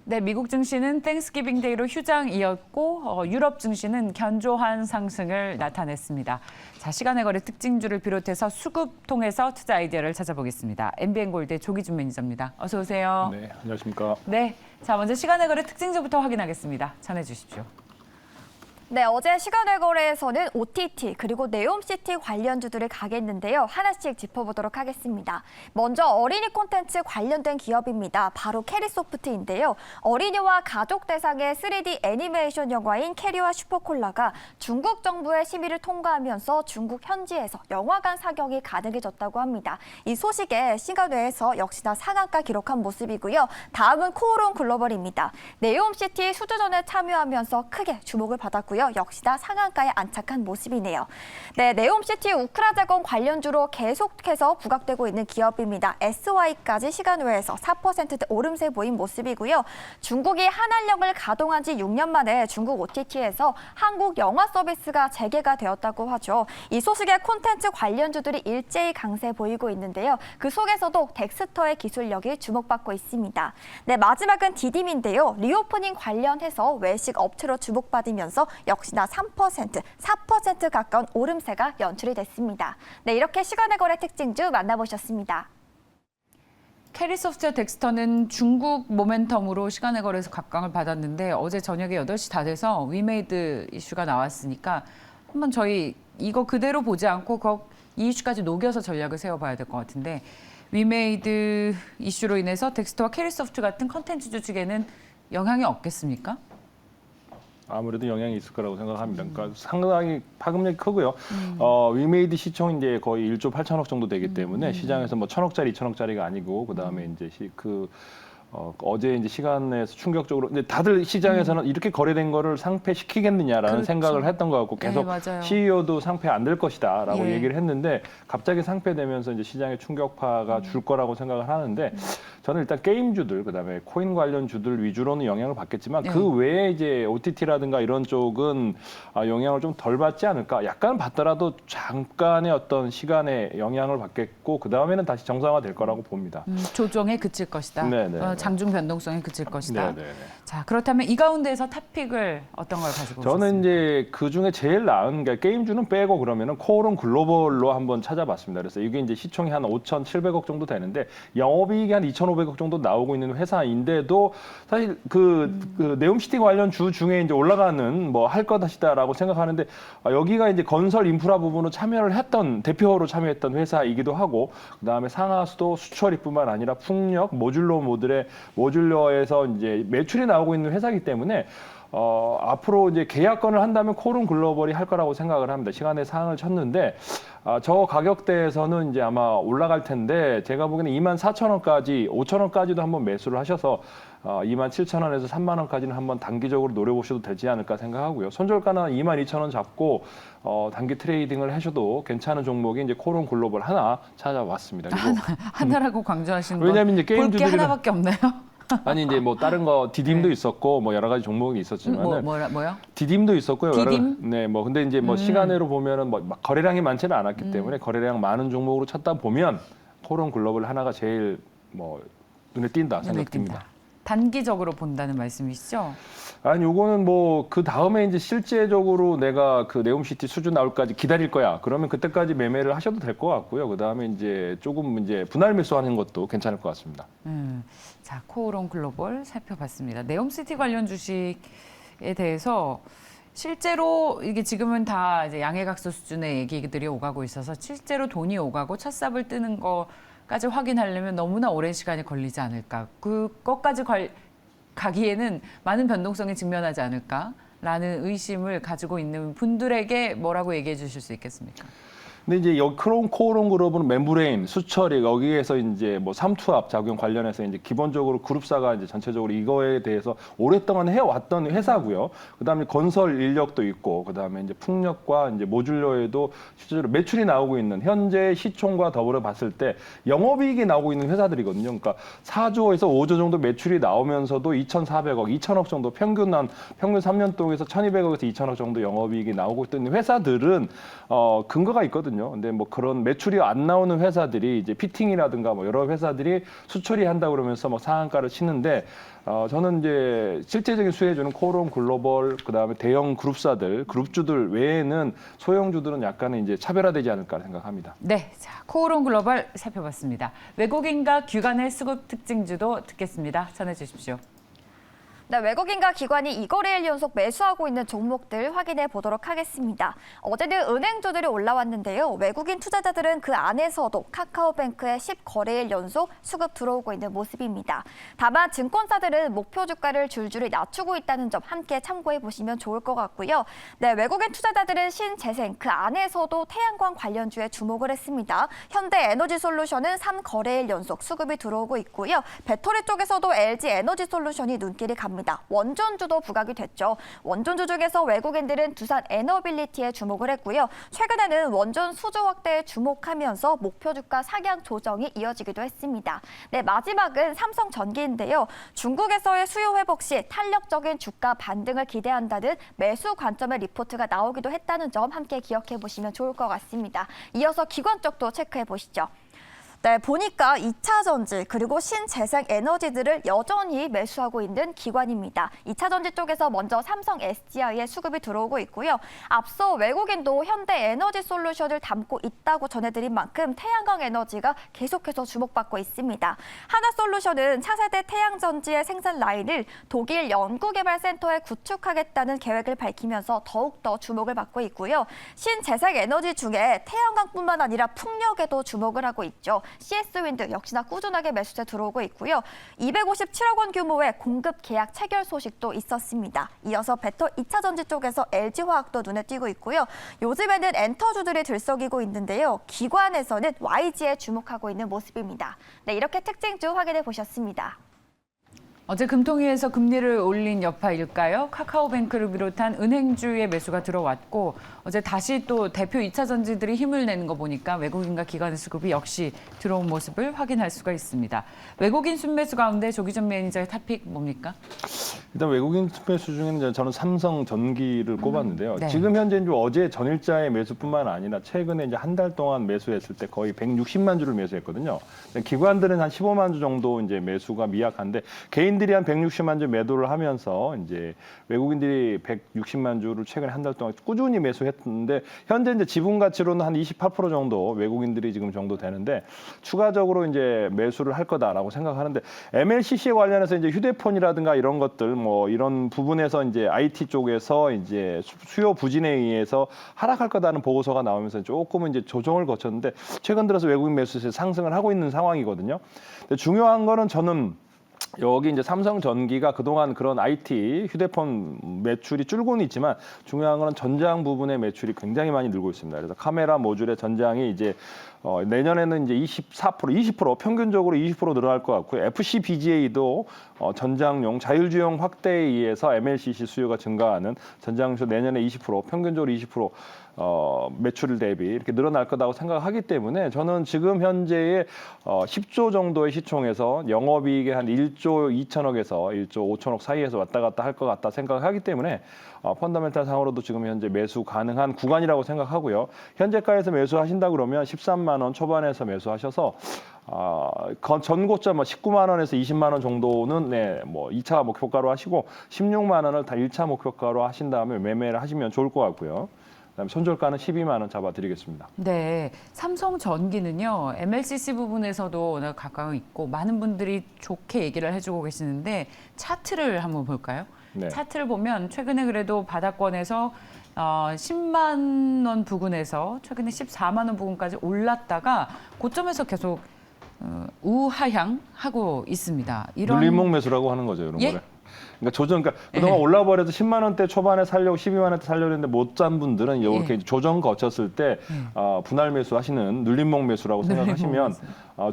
네, 미국 증시는 땡스기빙 데이로 휴장이었고 유럽 증시는 견조한 상승을 나타냈습니다. 자, 시간의 거래 특징주를 비롯해서 수급 통해서 투자 아이디어를 찾아보겠습니다. MBN골드 조기준 매니저입니다. 어서 오세요. 네, 안녕하십니까. 네, 자 먼저 시간의 거래 특징주부터 확인하겠습니다. 전해주십시오. 네, 어제 시간외 거래에서는 OTT 그리고 네옴시티 관련주들을 가겠는데요. 하나씩 짚어보도록 하겠습니다. 먼저 어린이 콘텐츠 관련된 기업입니다. 바로 캐리소프트인데요. 어린이와 가족 대상의 3D 애니메이션 영화인 캐리와 슈퍼콜라가 중국 정부의 심의를 통과하면서 중국 현지에서 영화관 상영이 가능해졌다고 합니다. 이 소식에 시간외에서 역시나 상한가 기록한 모습이고요. 다음은 코오롱 글로벌입니다. 네옴시티 수주전에 참여하면서 크게 주목을 받았고요. 역시나 상한가에 안착한 모습이네요. 네, 네옴시티 우크라자건 관련주로 계속해서 부각되고 있는 기업입니다. SY까지 시간 외에서 4%대 오름세 보인 모습이고요. 중국이 한한령을 가동한 지 6년 만에 중국 OTT에서 한국 영화 서비스가 재개가 되었다고 하죠. 이 소식에 콘텐츠 관련주들이 일제히 강세 보이고 있는데요. 그 속에서도 덱스터의 기술력이 주목받고 있습니다. 네, 마지막은 디딤인데요. 리오프닝 관련해서 외식 업체로 주목받으면서 역시나 3%, 4% 가까운 오름세가 연출이 됐습니다. 네, 이렇게 시간의 거래 특징주 만나보셨습니다. 캐리소프트와 덱스터는 중국 모멘텀으로 시간의 거래에서 각광을 받았는데 어제 저녁에 8시 다 돼서 위메이드 이슈가 나왔으니까 한번 저희 이거 그대로 보지 않고 이 이슈까지 녹여서 전략을 세워봐야 될 것 같은데 위메이드 이슈로 인해서 덱스터와 캐리소프트 같은 컨텐츠주 측에는 영향이 없겠습니까? 아무래도 영향이 있을 거라고 생각합니다. 그러니까 상당히 파급력이 크고요. 위메이드 시총 이제 거의 1조 8천억 정도 되기 때문에 시장에서 뭐 1,000억짜리, 2,000억짜리가 아니고 그다음에 이제 어제 이제 시간에서 충격적으로 근데 다들 시장에서는 이렇게 거래된 거를 상폐시키겠느냐라는 그렇죠. 생각을 했던 것 같고 계속 네, CEO도 상폐 안 될 것이다라고 예. 얘기를 했는데 갑자기 상폐되면서 이제 시장에 충격파가 줄 거라고 생각을 하는데 저는 일단 게임주들 그다음에 코인 관련 주들 위주로는 영향을 받겠지만 네. 그 외에 이제 OTT라든가 이런 쪽은 영향을 좀 덜 받지 않을까. 약간 받더라도 잠깐의 어떤 시간에 영향을 받겠고 그 다음에는 다시 정상화될 거라고 봅니다. 조정에 그칠 것이다. 네네. 장중 변동성에 그칠 것이다. 네네. 자, 그렇다면 이 가운데에서 탑픽을 어떤 걸 가지고 오셨습니까? 저는 이제 그 중에 제일 나은 게 게임주는 빼고 그러면은 코오롱 글로벌로 한번 찾아봤습니다. 그래서 이게 이제 시총이 한 5,700억 정도 되는데 영업이익이 한 2,500억 정도 나오고 있는 회사인데도 사실 그 네옴시티 관련 주 중에 이제 올라가는 뭐 할 것이다라고 생각하는데 여기가 이제 건설 인프라 부분으로 참여를 했던 대표로 참여했던 회사이기도 하고 그다음에 상하수도 수처리뿐만 아니라 풍력 모듈러에서 이제 매출이 나오고 있는 회사이기 때문에 앞으로 이제 계약건을 한다면 코오롱 글로벌이 할 거라고 생각을 합니다. 시간에 상을 쳤는데 저 가격대에서는 이제 아마 올라갈 텐데 제가 보기에는 24,000원까지 5,000원까지도 한번 매수를 하셔서 27,000원에서 30,000원까지는 한번 단기적으로 노려보셔도 되지 않을까 생각하고요. 손절가는 22,000원 잡고 단기 트레이딩을 하셔도 괜찮은 종목이 이제 코오롱 글로벌 하나 찾아왔습니다. 그리고 하나라고 강조하시는 건 왜냐면 이제 게임 볼게 주들이 하나밖에 없나요? 아니 이제 뭐 다른 거 디딤도 있었고 뭐 여러 가지 종목이 있었지만은 뭐요? 디딤도 있었고요. 디딤? 네, 뭐 근데 이제 뭐 시간으로 보면은 뭐 막 거래량이 많지는 않았기 때문에 거래량 많은 종목으로 찾다 보면 코오롱 글로벌 하나가 제일 뭐 눈에 띈다 생각됩니다. 단기적으로 본다는 말씀이시죠? 아니 요거는 뭐 그 다음에 이제 실제적으로 내가 그 네옴시티 수준 나올까지 기다릴 거야. 그러면 그때까지 매매를 하셔도 될 것 같고요. 그 다음에 이제 조금 이제 분할 매수하는 것도 괜찮을 것 같습니다. 자, 코오롱 글로벌 살펴봤습니다. 네옴시티 관련 주식에 대해서 실제로 이게 지금은 다 이제 양해각서 수준의 얘기들이 오가고 있어서 실제로 돈이 오가고 첫삽을 뜨는 거까지 확인하려면 너무나 오랜 시간이 걸리지 않을까. 그것까지 가기에는 많은 변동성에 직면하지 않을까라는 의심을 가지고 있는 분들에게 뭐라고 얘기해 주실 수 있겠습니까? 근데 이제 코오롱 그룹은 멤브레인, 수처리 여기에서 이제 뭐 삼투압 작용 관련해서 이제 기본적으로 그룹사가 이제 전체적으로 이거에 대해서 오랫동안 해왔던 회사고요. 그다음에 건설 인력도 있고, 그다음에 이제 풍력과 이제 모듈러에도 실제로 매출이 나오고 있는 현재 시총과 더불어 봤을 때 영업이익이 나오고 있는 회사들이거든요. 그러니까 4조에서 5조 정도 매출이 나오면서도 2,400억, 2,000억 정도 평균 3년 동안에서 1,200억에서 2,000억 정도 영업이익이 나오고 있는 회사들은 근거가 있거든요. 있거든요. 근데 뭐 그런 매출이 안 나오는 회사들이 이제 피팅이라든가 뭐 여러 회사들이 수처리 한다 그러면서 뭐 상한가를 치는데 저는 이제 실제적인 수혜주는 코오롱 글로벌 그다음에 대형 그룹사들, 그룹주들 외에는 소형주들은 약간은 이제 차별화되지 않을까 생각합니다. 네, 자, 코오롱 글로벌 살펴봤습니다. 외국인과 기관의 수급 특징주도 듣겠습니다. 전해주십시오. 네, 외국인과 기관이 2거래일 연속 매수하고 있는 종목들 확인해 보도록 하겠습니다. 어제는 은행주들이 올라왔는데요. 외국인 투자자들은 그 안에서도 카카오뱅크의 10거래일 연속 수급 들어오고 있는 모습입니다. 다만 증권사들은 목표 주가를 줄줄이 낮추고 있다는 점 함께 참고해 보시면 좋을 것 같고요. 네, 외국인 투자자들은 신재생 그 안에서도 태양광 관련주에 주목을 했습니다. 현대에너지솔루션은 3거래일 연속 수급이 들어오고 있고요. 배터리 쪽에서도 LG에너지솔루션이 눈길이 갑니다. 원전주도 부각이 됐죠. 원전주 중에서 외국인들은 두산 에너빌리티에 주목을 했고요. 최근에는 원전 수주 확대에 주목하면서 목표 주가 상향 조정이 이어지기도 했습니다. 네, 마지막은 삼성전기인데요. 중국에서의 수요 회복 시 탄력적인 주가 반등을 기대한다는 매수 관점의 리포트가 나오기도 했다는 점 함께 기억해 보시면 좋을 것 같습니다. 이어서 기관 쪽도 체크해 보시죠. 네, 보니까 2차 전지 그리고 신재생 에너지들을 여전히 매수하고 있는 기관입니다. 2차 전지 쪽에서 먼저 삼성 SDI에 수급이 들어오고 있고요. 앞서 외국인도 현대에너지솔루션을 담고 있다고 전해드린 만큼 태양광 에너지가 계속해서 주목받고 있습니다. 하나솔루션은 차세대 태양전지의 생산 라인을 독일 연구개발센터에 구축하겠다는 계획을 밝히면서 더욱더 주목을 받고 있고요. 신재생 에너지 중에 태양광뿐만 아니라 풍력에도 주목을 하고 있죠. CS윈드 역시나 꾸준하게 매수세 들어오고 있고요. 257억 원 규모의 공급 계약 체결 소식도 있었습니다. 이어서 배터 2차 전지 쪽에서 LG화학도 눈에 띄고 있고요. 요즘에는 엔터주들이 들썩이고 있는데요. 기관에서는 YG에 주목하고 있는 모습입니다. 네, 이렇게 특징주 확인해 보셨습니다. 어제 금통위에서 금리를 올린 여파일까요? 카카오뱅크를 비롯한 은행주의 매수가 들어왔고 어제 다시 또 대표 2차 전지들이 힘을 내는 거 보니까 외국인과 기관의 수급이 역시 들어온 모습을 확인할 수가 있습니다. 외국인 순매수 가운데 조기전 매니저의 탑픽 뭡니까? 일단 외국인 매수 중에는 저는 삼성전기를 꼽았는데요. 네. 지금 현재 이제 어제 전일자의 매수뿐만 아니라 최근에 이제 한 달 동안 매수했을 때 거의 160만 주를 매수했거든요. 기관들은 한 15만 주 정도 이제 매수가 미약한데 개인들이 한 160만 주 매도를 하면서 이제 외국인들이 160만 주를 최근에 한 달 동안 꾸준히 매수했는데 현재 이제 지분 가치로는 한 28% 정도 외국인들이 지금 정도 되는데 추가적으로 이제 매수를 할 거다라고 생각하는데 MLCC에 관련해서 이제 휴대폰이라든가 이런 것들 뭐 이런 부분에서 이제 IT 쪽에서 이제 수요 부진에 의해서 하락할 거다는 보고서가 나오면서 조금은 이제 조정을 거쳤는데 최근 들어서 외국인 매수세 상승을 하고 있는 상황이거든요. 근데 중요한 거는 저는 여기 이제 삼성전기가 그동안 그런 IT 휴대폰 매출이 줄고는 있지만 중요한 거는 전장 부분의 매출이 굉장히 많이 늘고 있습니다. 그래서 카메라 모듈의 전장이 이제 내년에는 이제 20% 평균적으로 20% 늘어날 것 같고요. FCBGA도 전장용 자율주행 확대에 의해서 MLCC 수요가 증가하는 전장수 내년에 20% 평균적으로 20% 매출 대비 이렇게 늘어날 거라고 생각하기 때문에 저는 지금 현재의 10조 정도의 시총에서 영업이익의 한 1조 2천억에서 1조 5천억 사이에서 왔다 갔다 할 것 같다 생각하기 때문에 펀더멘탈 상으로도 지금 현재 매수 가능한 구간이라고 생각하고요. 현재가에서 매수하신다 그러면 13만 원 초반에서 매수하셔서 전고점 19만 원에서 20만 원 정도는 네, 뭐 2차 목표가로 하시고 16만 원을 다 1차 목표가로 하신 다음에 매매를 하시면 좋을 것 같고요. 그다음에 손절가는 12만 원 잡아드리겠습니다. 네, 삼성전기는요. MLCC 부분에서도 워낙 가까이 있고 많은 분들이 좋게 얘기를 해주고 계시는데 차트를 한번 볼까요? 네. 차트를 보면 최근에 그래도 바닥권에서 10만 원 부근에서 최근에 14만 원 부근까지 올랐다가 고점에서 계속 우하향하고 있습니다. 이런 눌림목 매수라고 하는 거죠, 이런 예? 거를. 그러니까 그러니까 그동안 올라버려서 10만 원대 초반에 살려고 12만 원대 살려고 했는데 못 산 분들은 이렇게 예. 조정 거쳤을 때 분할 매수하시는 눌림목 매수라고 생각하시면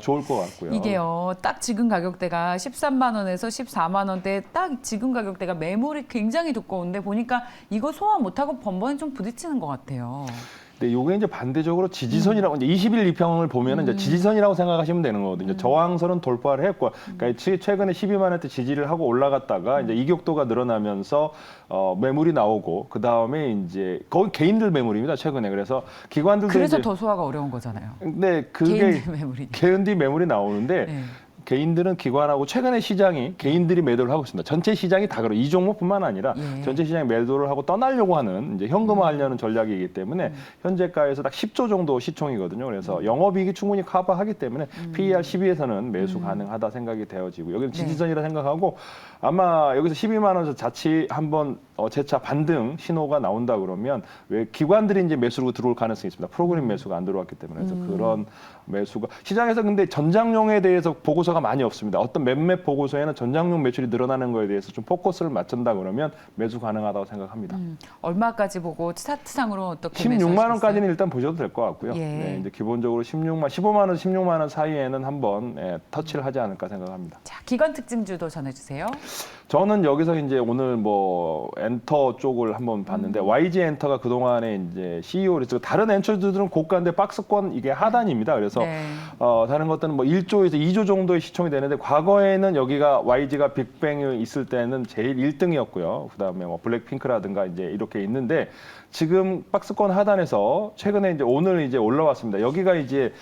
좋을 것 같고요. 이게요, 딱 지금 가격대가 13만 원에서 14만 원대 딱 지금 가격대가 매물이 굉장히 두꺼운데 보니까 이거 소화 못하고 번번에 좀 부딪히는 것 같아요. 근데 요게 이제 반대적으로 지지선이라고 이제 21 2평을 보면은 이제 지지선이라고 생각하시면 되는 거거든요. 저항선은 돌파를 했고, 그러니까 최근에 12만 원대 지지를 하고 올라갔다가 이제 이격도가 늘어나면서 매물이 나오고 그 다음에 이제 거기 개인들 매물입니다. 최근에 그래서 기관들도 그래서 이제 더 소화가 어려운 거잖아요. 근데 그게 개인들 매물이. 개인들 매물이 나오는데. 네. 개인들은 기관하고 최근에 시장이 개인들이 매도를 하고 있습니다. 전체 시장이 다 그렇고 이 종목뿐만 아니라 예. 전체 시장이 매도를 하고 떠나려고 하는 이제 현금화하려는 전략이기 때문에 현재가에서 딱 10조 정도 시총이거든요. 그래서 영업이익이 충분히 커버하기 때문에 PER 12에서는 매수 가능하다 생각이 되어지고 여기는 지지선이라 생각하고 아마 여기서 12만 원에서 자칫 한번 재차 반등 신호가 나온다 그러면 왜 기관들이 이제 매수로 들어올 가능성이 있습니다. 프로그램 매수가 안 들어왔기 때문에 그래서 그런 매수가 시장에서 근데 전장용에 대해서 보고서가 많이 없습니다. 어떤 몇몇 보고서에는 전장용 매출이 늘어나는 거에 대해서 좀 포커스를 맞춘다 그러면 매수 가능하다고 생각합니다. 얼마까지 보고 차트상으로 어떻게 16만 원까지는 일단 보셔도 될 것 같고요. 예. 네, 이제 기본적으로 15만 원, 16만 원 사이에는 한번 터치를 하지 않을까 생각합니다. 자, 기관 특징주도 전해주세요. 저는 여기서 이제 오늘 뭐 엔터 쪽을 한번 봤는데 YG 엔터가 그동안에 이제 CEO 리스크 다른 엔터들은 고가인데 박스권 이게 하단입니다. 그래서 네. 다른 것들은 뭐 1조에서 2조 정도의 시총이 되는데 과거에는 여기가 YG가 빅뱅이 있을 때는 제일 1등이었고요. 그다음에 뭐 블랙핑크라든가 이제 이렇게 있는데 지금 박스권 하단에서 최근에 이제 오늘 이제 올라왔습니다. 여기가 이제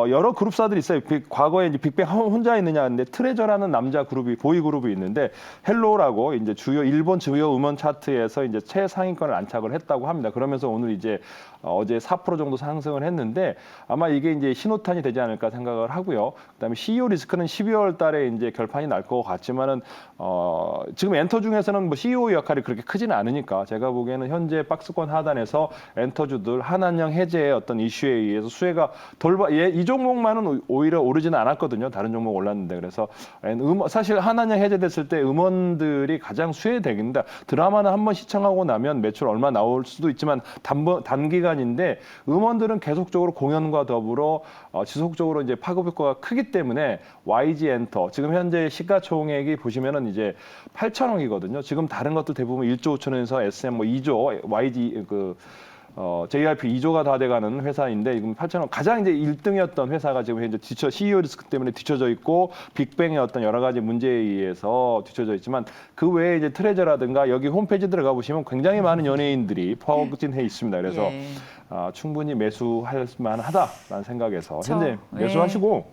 여러 그룹사들이 있어요. 과거에 이제 빅뱅 혼자 있느냐 하는데 트레저라는 남자 그룹이 보이 그룹이 있는데 헬로라고 이제 일본 주요 음원 차트에서 이제 최상위권을 안착을 했다고 합니다. 그러면서 오늘 이제 어제 4% 정도 상승을 했는데 아마 이게 이제 신호탄이 되지 않을까 생각을 하고요. 그다음에 CEO 리스크는 12월 달에 이제 결판이 날 것 같지만은 지금 엔터 중에서는 뭐 CEO 역할이 그렇게 크지는 않으니까 제가 보기에는 현재 박스권 하단에서 엔터주들 한한령 해제의 어떤 이슈에 의해서 수혜가 이 종목만은 오히려 오르지는 않았거든요. 다른 종목 올랐는데 그래서 사실 한한령 해제됐을 때 음원들이 가장 수혜되긴다. 드라마는 한번 시청하고 나면 매출 얼마 나올 수도 있지만 단기간인데 음원들은 계속적으로 공연과 더불어 지속적으로 이제 파급 효과가 크기 때문에 YG 엔터 지금 현재 시가총액이 보시면은 이제 8천억이거든요. 지금 다른 것들 대부분 1조 5천원에서 SM 뭐 2조 YG JRP 2조가 다 돼가는 회사인데 지금 8천억 가장 이제 1등이었던 회사가 지금 현재 CEO 리스크 때문에 뒤쳐져 있고 빅뱅의 어떤 여러 가지 문제에 의해서 뒤쳐져 있지만 그 외에 이제 트레저라든가 여기 홈페이지 들어가 보시면 굉장히 많은 연예인들이 포진해 있습니다. 그래서 예. 충분히 매수할 만하다라는 생각에서 그쵸. 현재 매수하시고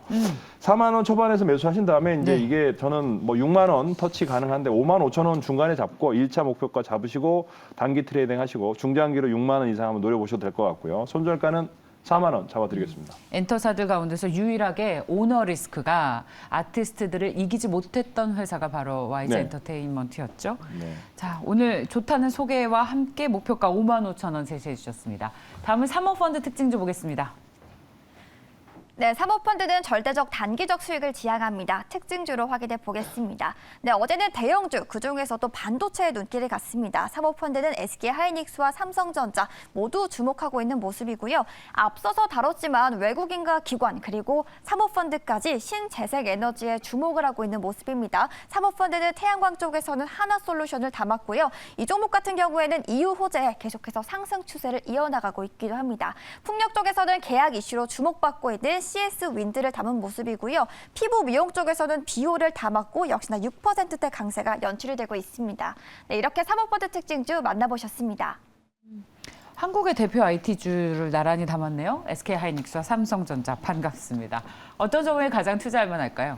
4만 원 초반에서 매수하신 다음에 이제 네. 이게 저는 뭐 6만 원 터치 가능한데 5만 5천 원 중간에 잡고 1차 목표가 잡으시고 단기 트레이딩 하시고 중장기로 6만 원 이상 한번 노려보셔도 될 것 같고요. 손절가는 4만 원 잡아드리겠습니다. 엔터사들 가운데서 유일하게 오너 리스크가 아티스트들을 이기지 못했던 회사가 바로 YG 네. 엔터테인먼트였죠. 네. 자, 오늘 좋다는 소개와 함께 목표가 5만 5천 원 제시해 주셨습니다. 다음은 사모펀드 특징주 보겠습니다. 네, 사모펀드는 절대적 단기적 수익을 지향합니다. 특징주로 확인해 보겠습니다. 네, 어제는 대형주, 그중에서도 반도체에 눈길을 갔습니다. 사모펀드는 SK하이닉스와 삼성전자 모두 주목하고 있는 모습이고요. 앞서서 다뤘지만 외국인과 기관 그리고 사모펀드까지 신재생 에너지에 주목을 하고 있는 모습입니다. 사모펀드는 태양광 쪽에서는 하나솔루션을 담았고요. 이 종목 같은 경우에는 이유 호재에 계속해서 상승 추세를 이어나가고 있기도 합니다. 풍력 쪽에서는 계약 이슈로 주목받고 있는 CS 윈드를 담은 모습이고요. 피부 미용 쪽에서는 비오를 담았고 역시나 6%대 강세가 연출이 되고 있습니다. 네, 이렇게 사모펀드 특징주 만나보셨습니다. 한국의 대표 IT주를 나란히 담았네요. SK하이닉스와 삼성전자 반갑습니다. 어떤 점에 가장 투자할 만할까요?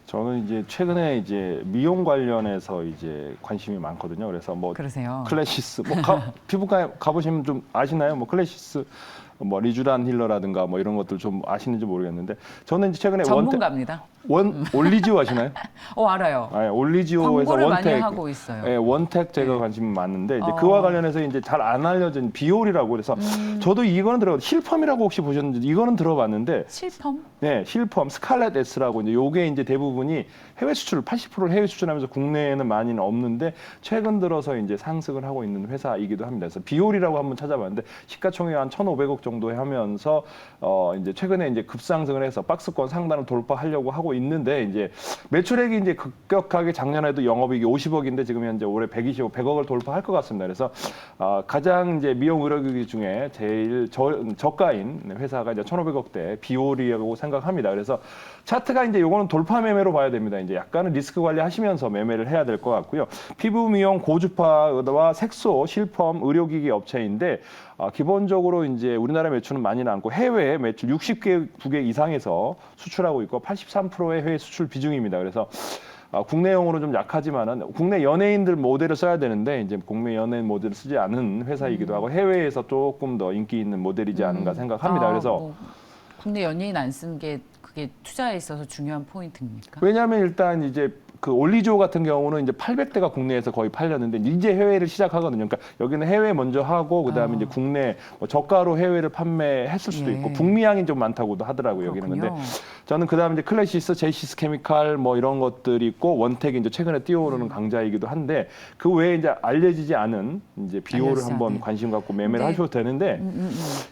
저는 이제 최근에 이제 미용 관련해서 이제 관심이 많거든요. 그래서 뭐 그러세요. 클래시스 뭐 피부과 가보시면 좀 아시나요? 뭐 클래시스 뭐 리쥬란 힐러라든가 뭐 이런 것들 좀 아시는지 모르겠는데 저는 이제 최근에 전문가입니다. 올리지오 아시나요? 알아요. 네, 올리지오에서 광고를 많이 원택 하고 있어요. 네, 원택 제가 관심이 많은데 이제 어. 그와 관련해서 이제 잘 안 알려진 비올이라고 그래서 저도 이거는 실펌이라고 혹시 보셨는지 이거는 들어봤는데 실펌? 네, 실펌 스칼렛 S라고 이제 요게 이제 대부분이 해외 수출 80%를 해외 수출하면서 국내에는 많이는 없는데 최근 들어서 이제 상승을 하고 있는 회사이기도 합니다. 그래서 비올이라고 한번 찾아봤는데 시가총액 한 1,500억 정도 하면서 이제 최근에 이제 급상승을 해서 박스권 상단을 돌파하려고 하고 있는데 이제 매출액이 이제 급격하게 작년에도 영업이익이 50억인데 지금 현재 올해 125, 100억을 돌파할 것 같습니다. 그래서 가장 이제 미용 의료기기 중에 제일 저가인 회사가 이제 1,500억대 비올이라고 생각합니다. 그래서 차트가 이제 요거는 돌파 매매로 봐야 됩니다. 이제 약간은 리스크 관리하시면서 매매를 해야 될 것 같고요. 피부 미용 고주파와 색소, 실펌, 의료기기 업체인데 기본적으로 이제 우리나라 매출은 많이는 않고 해외 매출 60개국에 이상에서 수출하고 있고 83%의 해외 수출 비중입니다. 그래서 국내용으로 좀 약하지만은 국내 연예인들 모델을 써야 되는데 이제 국내 연예인 모델을 쓰지 않은 회사이기도 하고 해외에서 조금 더 인기 있는 모델이지 않은가 생각합니다. 그래서 뭐 국내 연예인 안 쓴 게 그게 투자에 있어서 중요한 포인트입니까? 왜냐하면 일단 이제 그 올리조 같은 경우는 이제 800대가 국내에서 거의 팔렸는데 이제 해외를 시작하거든요. 그러니까 여기는 해외 먼저 하고 그다음에 이제 국내 뭐 저가로 해외를 판매했을 수도 예. 있고 북미향이 좀 많다고도 하더라고요. 여기는 근데 그렇군요. 저는 그다음에 이제 클래시스, 제이시스 케미칼 뭐 이런 것들이 있고 원택이 이제 최근에 뛰어오르는 강자이기도 한데 그 외에 이제 알려지지 않은 이제 비오를 알려지지 한번 않은. 관심 갖고 매매를 네. 하셔도 되는데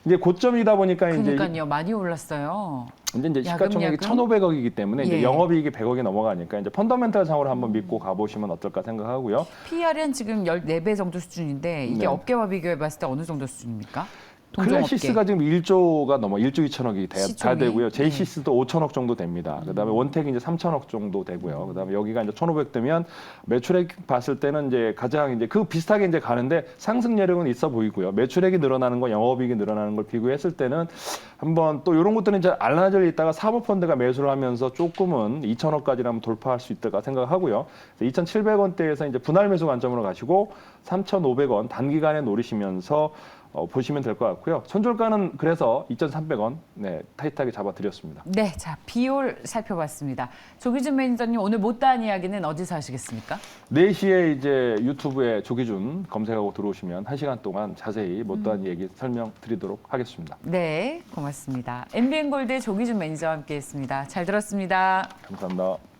이제 고점이다 보니까 이제 그러니까요. 많이 올랐어요. 이제 시가총액이 야금? 1,500억이기 때문에 이제 예. 영업이익이 100억이 넘어가니까 이제 펀더멘탈 상으로 한번 믿고 가보시면 어떨까 생각하고요. PR은 지금 14배 정도 수준인데 이게 네. 업계와 비교해 봤을 때 어느 정도 수준입니까? 동종업계. 클래시스가 지금 1조가 넘어 1조 2천억이 다 시총이? 되고요. 네. 제이시스도 5천억 정도 됩니다. 그다음에 원택이 이제 3천억 정도 되고요. 그다음에 여기가 이제 1,500 되면 매출액 봤을 때는 이제 가장 이제 그 비슷하게 이제 가는데 상승 여력은 있어 보이고요. 매출액이 늘어나는 거, 영업이익이 늘어나는 걸 비교했을 때는 한번 또 이런 것들은 이제 알라질 있다가 사모펀드가 매수를 하면서 조금은 2천억까지는 한번 돌파할 수 있다가 생각하고요. 2,700원대에서 이제 분할 매수 관점으로 가시고 3,500원 단기간에 노리시면서 보시면 될 것 같고요. 손절가는 그래서 2,300원 타이트하게 잡아드렸습니다. 네, 자 비올 살펴봤습니다. 조기준 매니저님 오늘 못다한 이야기는 어디서 하시겠습니까? 4시에 이제 유튜브에 조기준 검색하고 들어오시면 1시간 동안 자세히 못다한 얘기 설명드리도록 하겠습니다. 네, 고맙습니다. MBN골드 조기준 매니저와 함께했습니다. 잘 들었습니다. 감사합니다.